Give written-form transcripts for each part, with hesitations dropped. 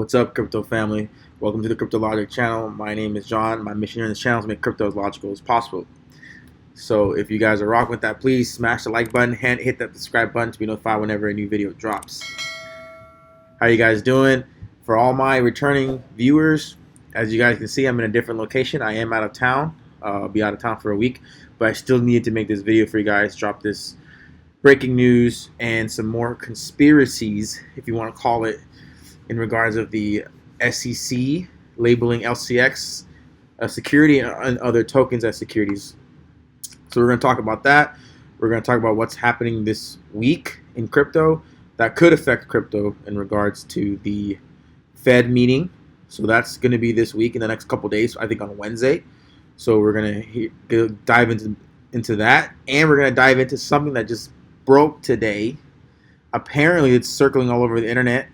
What's up, crypto family? Welcome to the Cryptologic channel. My name is John. My mission here in this channel is to make crypto as logical as possible. So if you guys are rocking with that, please smash the like button and hit that subscribe button to be notified whenever a new video drops. How you guys doing? For all my returning viewers, as you guys can see, I'm in a different location. I am out of town. I'll be out of town for a week, but I still needed to make this video for you guys, drop this breaking news and some more conspiracies, if you want to call it, in regards of the SEC labeling LCX a security and other tokens as securities. So we're going to talk about that. We're going to talk about what's happening this week in crypto that could affect crypto in regards to the Fed meeting. So that's going to be this week in the next couple days, I think on Wednesday. So we're going to dive into that, and we're going to dive into something that just broke today. Apparently it's circling all over the internet,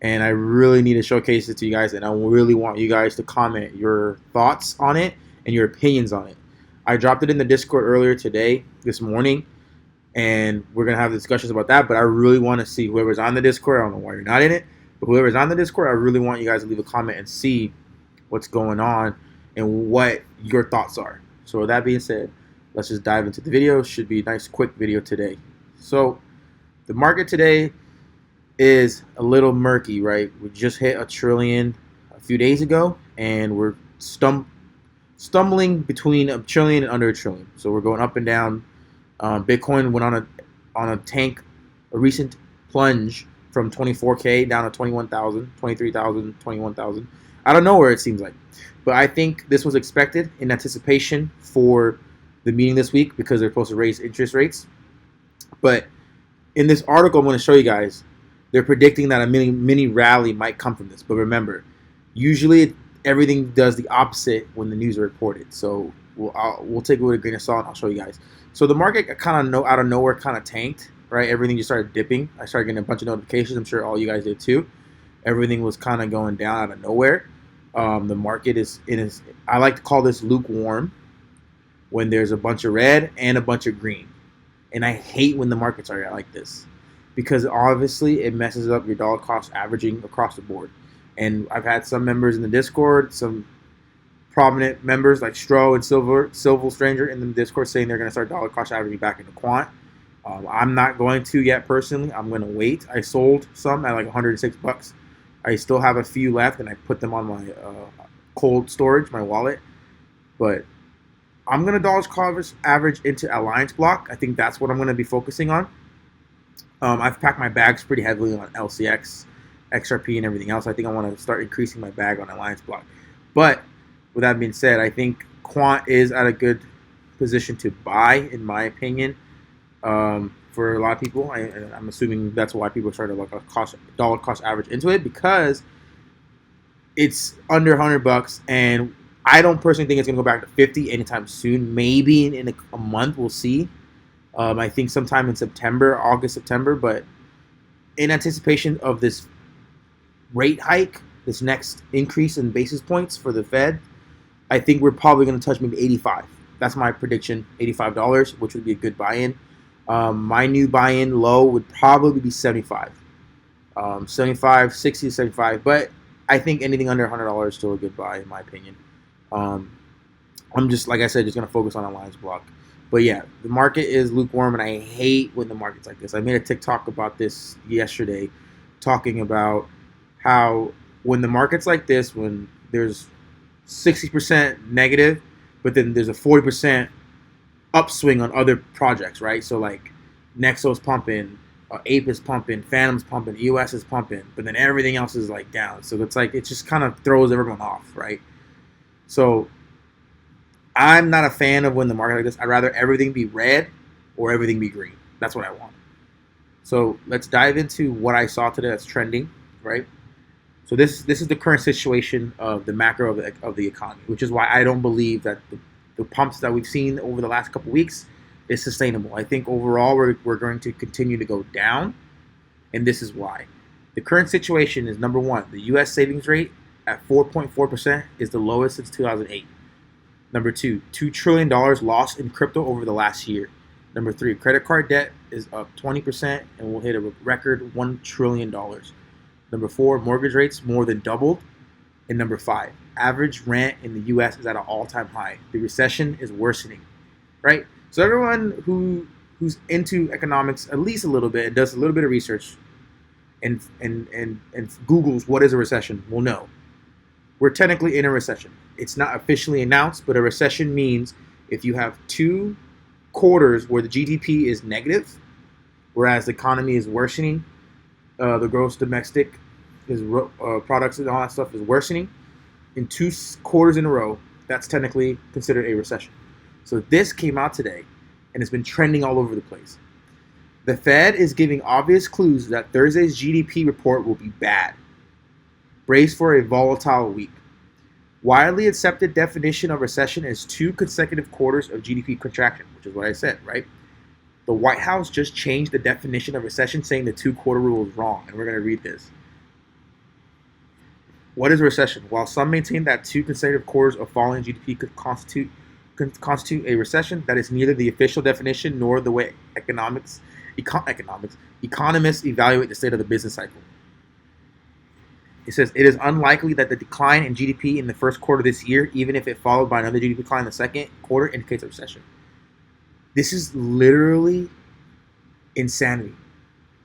and I really need to showcase it to you guys, and I really want you guys to comment your thoughts on it and your opinions on it. I dropped it in the Discord earlier today, this morning, and we're going to have discussions about that, but I really want to see whoever's on the Discord. I don't know why you're not in it, but whoever's on the Discord, I really want you guys to leave a comment and see what's going on and what your thoughts are. So with that being said, let's just dive into the video. Should be a nice quick video today. So the market today is a little murky, right? We just hit $1 trillion a few days ago, and we're stumbling between $1 trillion and under $1 trillion. So we're going up and down. Bitcoin went on a tank, a recent plunge from 24K down to 21,000, 23,000, 21,000. I don't know where it seems like, but I think this was expected in anticipation for the meeting this week because they're supposed to raise interest rates. But in this article, I'm going to show you guys, they're predicting that a mini rally might come from this. But remember, usually everything does the opposite when the news are reported. So we'll take it with a grain of salt, and I'll show you guys. So the market kind of out of nowhere kind of tanked, right? Everything just started dipping. I started getting a bunch of notifications. I'm sure all you guys did too. Everything was kind of going down out of nowhere. The market is I like to call this lukewarm, when there's a bunch of red and a bunch of green. And I hate when the markets are like this, because obviously it messes up your dollar cost averaging across the board. And I've had some members in the Discord, some prominent members like Stro and Silver Stranger in the Discord saying they're going to start dollar cost averaging back into quant. I'm not going to yet personally. I'm going to wait. I sold some at like $106. I still have a few left, and I put them on my cold storage, my wallet. But I'm going to dollar cost average into Alliance block. I think that's what I'm going to be focusing on. I've packed my bags pretty heavily on LCX, XRP, and everything else. I think I want to start increasing my bag on Alliance block. But with that being said, I think quant is at a good position to buy, in my opinion, for a lot of people. I'm assuming that's why people started to look at dollar cost average into it, because it's under $100, and I don't personally think it's going to go back to 50 anytime soon. Maybe in a month, we'll see. I think sometime in September, August, September. But in anticipation of this rate hike, this next increase in basis points for the Fed, I think we're probably going to touch maybe 85. That's my prediction, $85, which would be a good buy-in. My new buy-in low would probably be 75. 75, 60 to 75. But I think anything under $100 is still a good buy, in my opinion. I'm just, like I said, just going to focus on Alliance block. But yeah, the market is lukewarm, and I hate when the market's like this. I made a TikTok about this yesterday, talking about how when the market's like this, when there's 60% negative, but then there's a 40% upswing on other projects, right? So like Nexo's pumping, Ape is pumping, Phantom's pumping, EOS is pumping, but then everything else is like down. So it's like, it just kind of throws everyone off, right? So I'm not a fan of when the market like this. I'd rather everything be red or everything be green. That's what I want. So let's dive into what I saw today that's trending, right? So this is the current situation of the macro of the economy, which is why I don't believe that the pumps that we've seen over the last couple weeks is sustainable. I think overall we're going to continue to go down, and this is why. The current situation is, number one, the U.S. savings rate at 4.4% is the lowest since 2008. Number two, $2 trillion lost in crypto over the last year. Number three, credit card debt is up 20% and will hit a record $1 trillion. Number 4, mortgage rates more than doubled. And number 5, average rent in the U.S. is at an all-time high. The recession is worsening, right? So everyone who's into economics at least a little bit and does a little bit of research and Googles what is a recession will know we're technically in a recession. It's not officially announced, but a recession means if you have 2 quarters where the GDP is negative, whereas the economy is worsening, the gross domestic is products and all that stuff is worsening in 2 quarters in a row, that's technically considered a recession. So this came out today, and it's been trending all over the place. The Fed is giving obvious clues that Thursday's GDP report will be bad. Brace for a volatile week. Widely accepted definition of recession is 2 consecutive quarters of GDP contraction, which is what I said, right? The White House just changed the definition of recession, saying the 2-quarter rule is wrong, and we're going to read this. What is recession? While some maintain that 2 consecutive quarters of falling GDP could constitute a recession, that is neither the official definition nor the way economists evaluate the state of the business cycle. It says it is unlikely that the decline in GDP in the first quarter this year, even if it followed by another GDP decline in the second quarter, indicates a recession. This is literally insanity.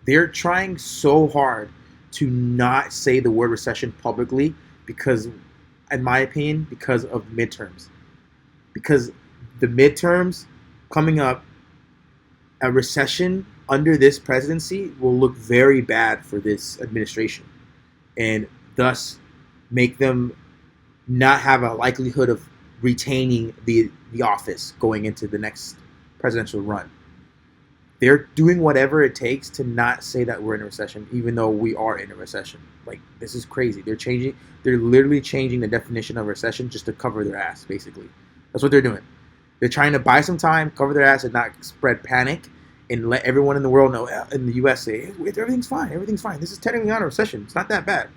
They're trying so hard to not say the word recession publicly because, in my opinion, because of midterms. Because the midterms coming up, a recession under this presidency will look very bad for this administration, and thus make them not have a likelihood of retaining the office going into the next presidential run. They're doing whatever it takes to not say that we're in a recession, even though we are in a recession. Like, this is crazy. They're literally changing the definition of recession just to cover their ass, basically. That's what they're doing. They're trying to buy some time, cover their ass, and not spread panic, and let everyone in the world know, in the U.S. say, hey, everything's fine, everything's fine. This is technically not a recession. It's not that bad.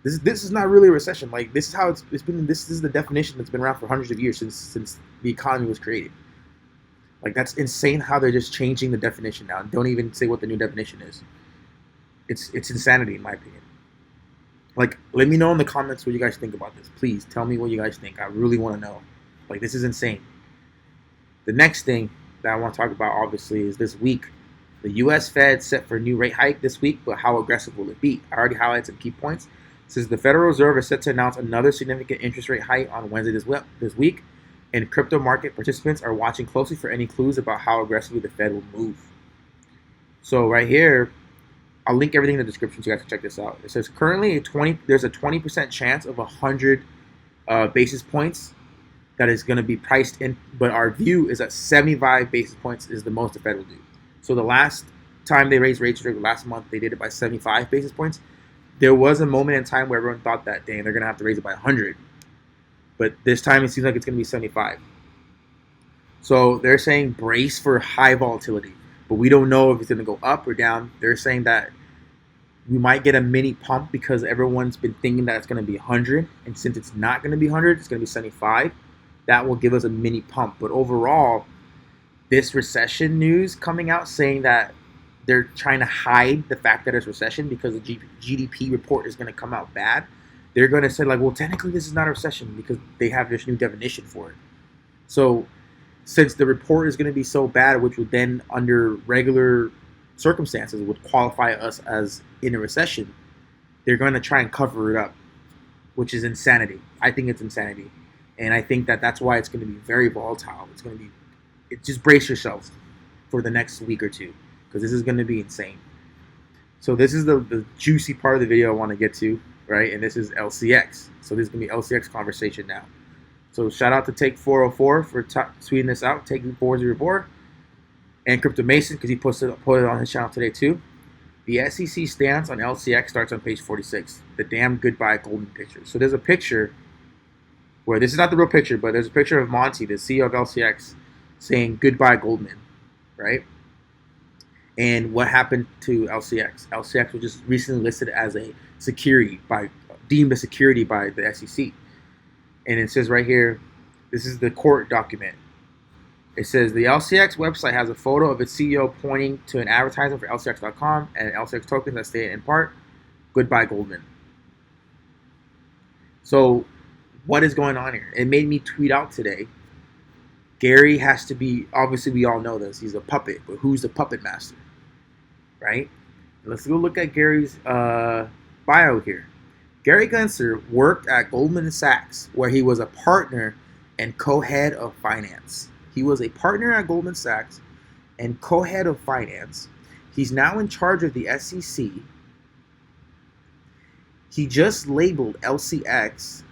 This is not really a recession. Like, this is how it's been. This is the definition that's been around for hundreds of years since the economy was created. Like, that's insane how they're just changing the definition now and don't even say what the new definition is. It's insanity, in my opinion. Like, let me know in the comments what you guys think about this. Please tell me what you guys think. I really want to know. Like, this is insane. The next thing that I want to talk about, obviously, is this week. The U.S. Fed set for a new rate hike this week, but how aggressive will it be? I already highlighted some key points. It says the Federal Reserve is set to announce another significant interest rate hike on Wednesday this week, and crypto market participants are watching closely for any clues about how aggressively the Fed will move. So right here, I'll link everything in the description so you guys can check this out. It says currently there's a 20% chance of 100 basis points that is going to be priced in, but our view is that 75 basis points is the most the Fed will do. So the last time they raised rates, last month, they did it by 75 basis points. There was a moment in time where everyone thought that, dang, they're going to have to raise it by 100. But this time it seems like it's going to be 75. So they're saying brace for high volatility, but we don't know if it's going to go up or down. They're saying that we might get a mini pump because everyone's been thinking that it's going to be 100, and since it's not going to be 100, it's going to be 75. That will give us a mini pump. But overall, this recession news coming out saying that they're trying to hide the fact that it's recession because the GDP report is going to come out bad. They're going to say, like, well, technically this is not a recession because they have this new definition for it. So since the report is going to be so bad, which would then, under regular circumstances, would qualify us as in a recession, they're going to try and cover it up, which is insanity. I think it's insanity. And I think that that's why it's going to be very volatile. Just brace yourselves for the next week or two because this is going to be insane. So this is the juicy part of the video I want to get to, right? And this is LCX. So this is going to be LCX conversation now. So shout out to Take404 for tweeting this out, Take404, and Crypto Mason because he put it on his channel today too. The SEC stance on LCX starts on page 46, the damn goodbye golden picture. So there's a picture where this is not the real picture, but there's a picture of Monty, the CEO of LCX, saying goodbye Goldman, right? And what happened to LCX? LCX was just recently listed as a security deemed a security by the SEC. And it says right here, this is the court document. It says the LCX website has a photo of its CEO pointing to an advertisement for LCX.com and LCX tokens that state in part, Goodbye, Goldman. So, what is going on here? It made me tweet out today. Gary has to be, obviously, we all know this. He's a puppet, but who's the puppet master? Right? Let's go look at Gary's bio here. Gary Gensler worked at Goldman Sachs, where he was a partner and co-head of finance. He was a partner at Goldman Sachs and co-head of finance. He's now in charge of the SEC. He just labeled LCX,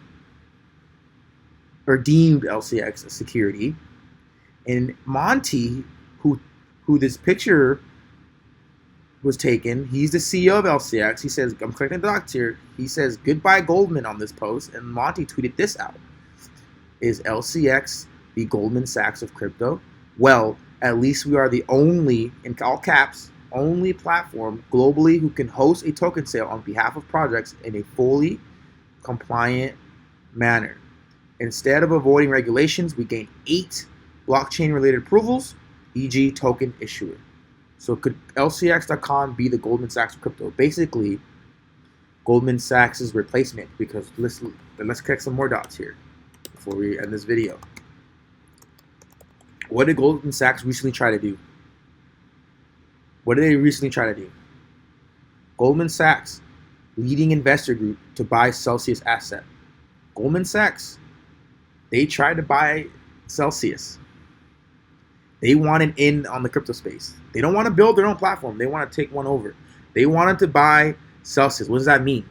or deemed LCX a security. And Monty, who this picture was taken, he's the CEO of LCX. He says, I'm clicking the dots here. He says, goodbye Goldman on this post. And Monty tweeted this out. Is LCX the Goldman Sachs of crypto? Well, at least we are the only, in all caps, only platform globally who can host a token sale on behalf of projects in a fully compliant manner. Instead of avoiding regulations, we gain 8 blockchain-related approvals, e.g. token issuer. So could LCX.com be the Goldman Sachs of crypto? Basically, Goldman Sachs' replacement, because let's connect some more dots here before we end this video. What did Goldman Sachs recently try to do? What did they recently try to do? Goldman Sachs, leading investor group to buy Celsius asset. Goldman Sachs, they tried to buy Celsius. They want an in on the crypto space. They don't want to build their own platform. They want to take one over. They wanted to buy Celsius. What does that mean?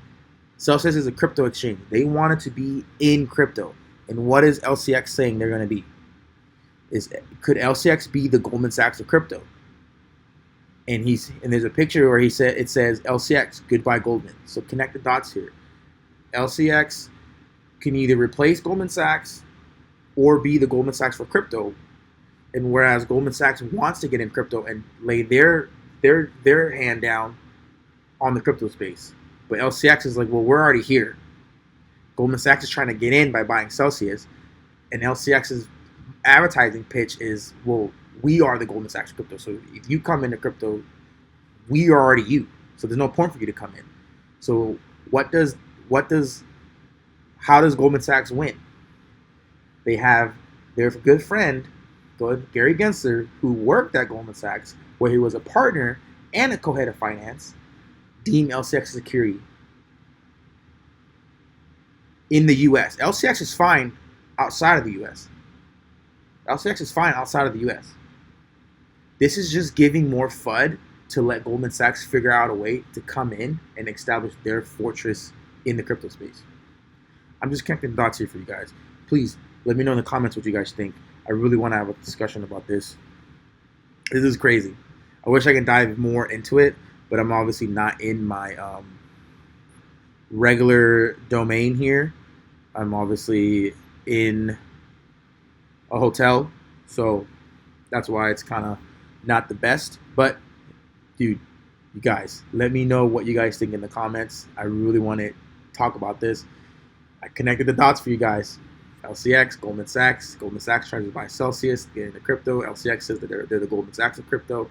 Celsius is a crypto exchange. They wanted to be in crypto. And what is LCX saying they're going to be? Could LCX be the Goldman Sachs of crypto? And there's a picture where it says LCX, goodbye Goldman. So connect the dots here. LCX can either replace Goldman Sachs or be the Goldman Sachs for crypto. And whereas Goldman Sachs wants to get in crypto and lay their hand down on the crypto space. But LCX is like, well, we're already here. Goldman Sachs is trying to get in by buying Celsius. And LCX's advertising pitch is, well, we are the Goldman Sachs of crypto. So if you come into crypto, we are already you. So there's no point for you to come in. So how does Goldman Sachs win? They have their good friend, Gary Gensler, who worked at Goldman Sachs, where he was a partner and a co-head of finance, deem LCX a security. In the U.S. LCX is fine outside of the U.S. LCX is fine outside of the U.S. This is just giving more FUD to let Goldman Sachs figure out a way to come in and establish their fortress in the crypto space. I'm just connecting the dots here for you guys. Please let me know in the comments what you guys think. I really want to have a discussion about this. This is crazy. I wish I could dive more into it, but I'm obviously not in my regular domain here. I'm obviously in a hotel, so that's why it's kind of not the best. But dude, you guys, let me know what you guys think in the comments. I really want to talk about this. I connected the dots for you guys. LCX, Goldman Sachs tries to buy Celsius, get into crypto. LCX says that they're the Goldman Sachs of crypto.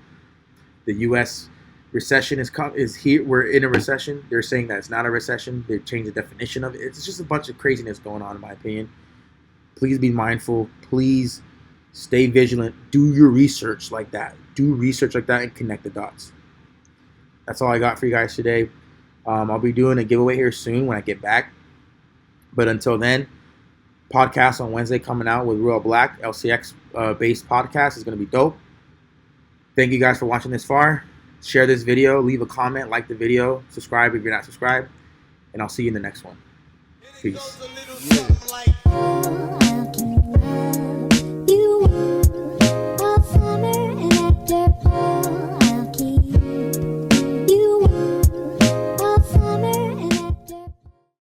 The U.S. recession is here. We're in a recession. They're saying that it's not a recession. They changed the definition of it. It's just a bunch of craziness going on, in my opinion. Please be mindful. Please stay vigilant. Do your research like that. Do research like that and connect the dots. That's all I got for you guys today. I'll be doing a giveaway here soon when I get back. But until then, podcast on Wednesday coming out with Real Black. LCX based podcast is going to be dope. Thank you guys for watching this far. Share this video. Leave a comment. Like the video. Subscribe if you're not subscribed. And I'll see you in the next one. Peace.